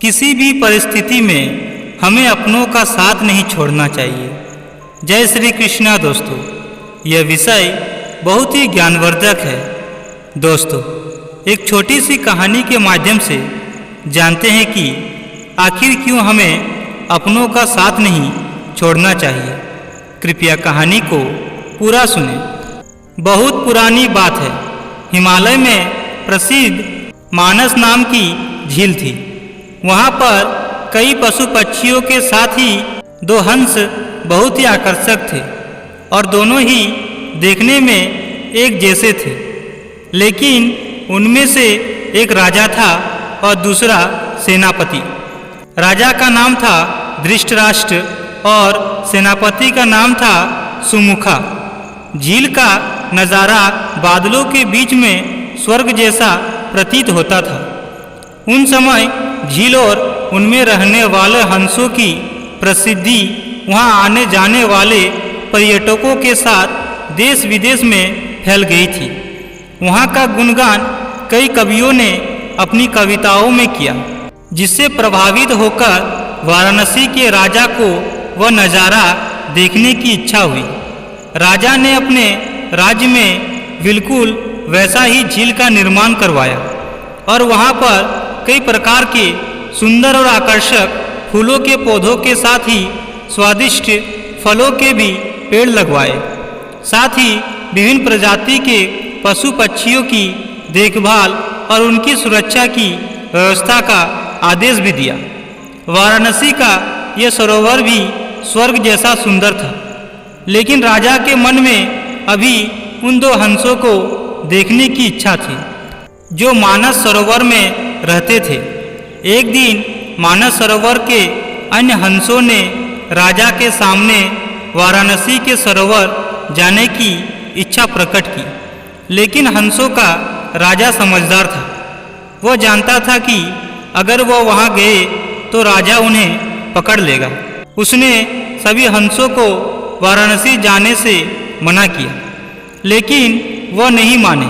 किसी भी परिस्थिति में हमें अपनों का साथ नहीं छोड़ना चाहिए। जय श्री कृष्णा। दोस्तों, यह विषय बहुत ही ज्ञानवर्धक है। दोस्तों, एक छोटी सी कहानी के माध्यम से जानते हैं कि आखिर क्यों हमें अपनों का साथ नहीं छोड़ना चाहिए। कृपया कहानी को पूरा सुनें। बहुत पुरानी बात है। हिमालय में प्रसिद्ध मानस नाम की झील थी। वहाँ पर कई पशु पक्षियों के साथ ही दो हंस बहुत ही आकर्षक थे और दोनों ही देखने में एक जैसे थे। लेकिन उनमें से एक राजा था और दूसरा सेनापति। राजा का नाम था धृतराष्ट्र और सेनापति का नाम था सुमुखा। झील का नज़ारा बादलों के बीच में स्वर्ग जैसा प्रतीत होता था। उन समय झील और उनमें रहने वाले हंसों की प्रसिद्धि वहां आने जाने वाले पर्यटकों के साथ देश विदेश में फैल गई थी। वहां का गुणगान कई कवियों ने अपनी कविताओं में किया, जिससे प्रभावित होकर वाराणसी के राजा को वह नज़ारा देखने की इच्छा हुई। राजा ने अपने राज्य में बिल्कुल वैसा ही झील का निर्माण करवाया और वहाँ पर कई प्रकार के सुंदर और आकर्षक फूलों के पौधों के साथ ही स्वादिष्ट फलों के भी पेड़ लगवाए। साथ ही विभिन्न प्रजाति के पशु पक्षियों की देखभाल और उनकी सुरक्षा की व्यवस्था का आदेश भी दिया। वाराणसी का यह सरोवर भी स्वर्ग जैसा सुंदर था। लेकिन राजा के मन में अभी उन दो हंसों को देखने की इच्छा थी जो मानस सरोवर में रहते थे। एक दिन मानस सरोवर के अन्य हंसों ने राजा के सामने वाराणसी के सरोवर जाने की इच्छा प्रकट की। लेकिन हंसों का राजा समझदार था। वह जानता था कि अगर वह वहां गए तो राजा उन्हें पकड़ लेगा। उसने सभी हंसों को वाराणसी जाने से मना किया, लेकिन वह नहीं माने।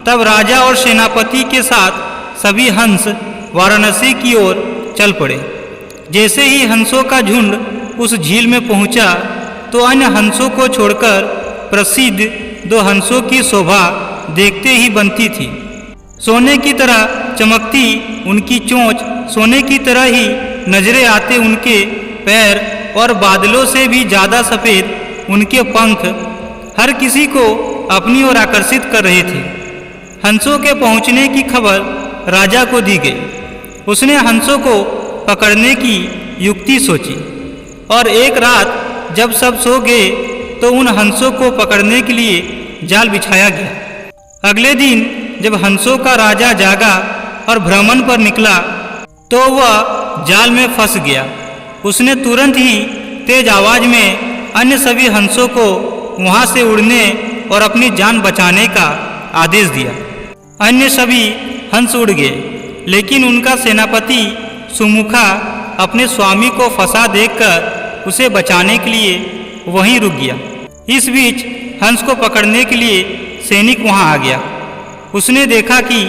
तब राजा और सेनापति के साथ सभी हंस वाराणसी की ओर चल पड़े। जैसे ही हंसों का झुंड उस झील में पहुंचा तो अन्य हंसों को छोड़कर प्रसिद्ध दो हंसों की शोभा देखते ही बनती थी। सोने की तरह चमकती उनकी चोंच, सोने की तरह ही नजरे आते उनके पैर और बादलों से भी ज़्यादा सफ़ेद उनके पंख हर किसी को अपनी ओर आकर्षित कर रहे थे। हंसों के पहुंचने की खबर राजा को दी गई। उसने हंसों को पकड़ने की युक्ति सोची और एक रात जब सब सो गए तो उन हंसों को पकड़ने के लिए जाल बिछाया गया। अगले दिन जब हंसों का राजा जागा और भ्रमण पर निकला तो वह जाल में फंस गया। उसने तुरंत ही तेज आवाज में अन्य सभी हंसों को वहां से उड़ने और अपनी जान बचाने का आदेश दिया। अन्य सभी हंस उड़ गए, लेकिन उनका सेनापति सुमुखा अपने स्वामी को फंसा देखकर उसे बचाने के लिए वहीं रुक गया। इस बीच हंस को पकड़ने के लिए सैनिक वहां आ गया। उसने देखा कि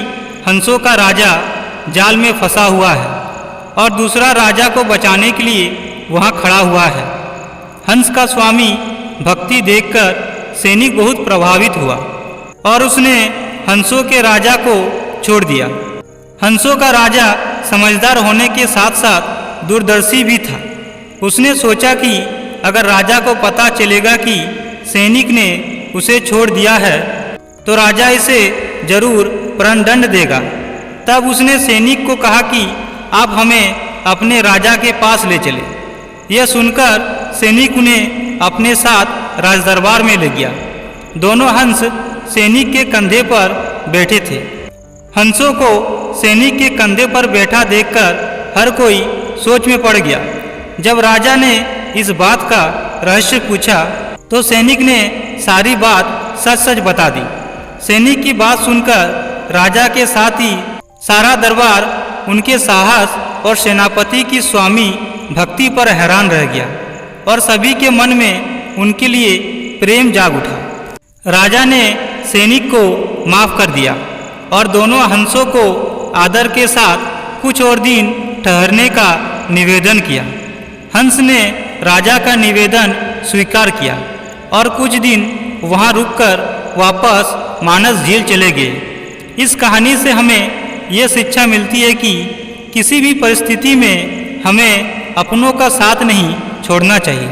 हंसों का राजा जाल में फंसा हुआ है और दूसरा राजा को बचाने के लिए वहां खड़ा हुआ है। हंस का स्वामी भक्ति देखकर सैनिक बहुत प्रभावित हुआ और उसने हंसों के राजा को छोड़ दिया। हंसों का राजा समझदार होने के साथ साथ दूरदर्शी भी था। उसने सोचा कि अगर राजा को पता चलेगा कि सैनिक ने उसे छोड़ दिया है तो राजा इसे जरूर प्राणदंड देगा। तब उसने सैनिक को कहा कि आप हमें अपने राजा के पास ले चले। यह सुनकर सैनिक उन्हें अपने साथ राजदरबार में ले गया। दोनों हंस सैनिक के कंधे पर बैठे थे। हंसों को सैनिक के कंधे पर बैठा देखकर हर कोई सोच में पड़ गया। जब राजा ने इस बात का रहस्य पूछा तो सैनिक ने सारी बात सच सच बता दी। सैनिक की बात सुनकर राजा के साथ ही सारा दरबार उनके साहस और सेनापति की स्वामी भक्ति पर हैरान रह गया और सभी के मन में उनके लिए प्रेम जाग उठा। राजा ने सैनिक को माफ कर दिया और दोनों हंसों को आदर के साथ कुछ और दिन ठहरने का निवेदन किया। हंस ने राजा का निवेदन स्वीकार किया और कुछ दिन वहाँ रुककर वापस मानस झील चले गए। इस कहानी से हमें यह शिक्षा मिलती है कि किसी भी परिस्थिति में हमें अपनों का साथ नहीं छोड़ना चाहिए।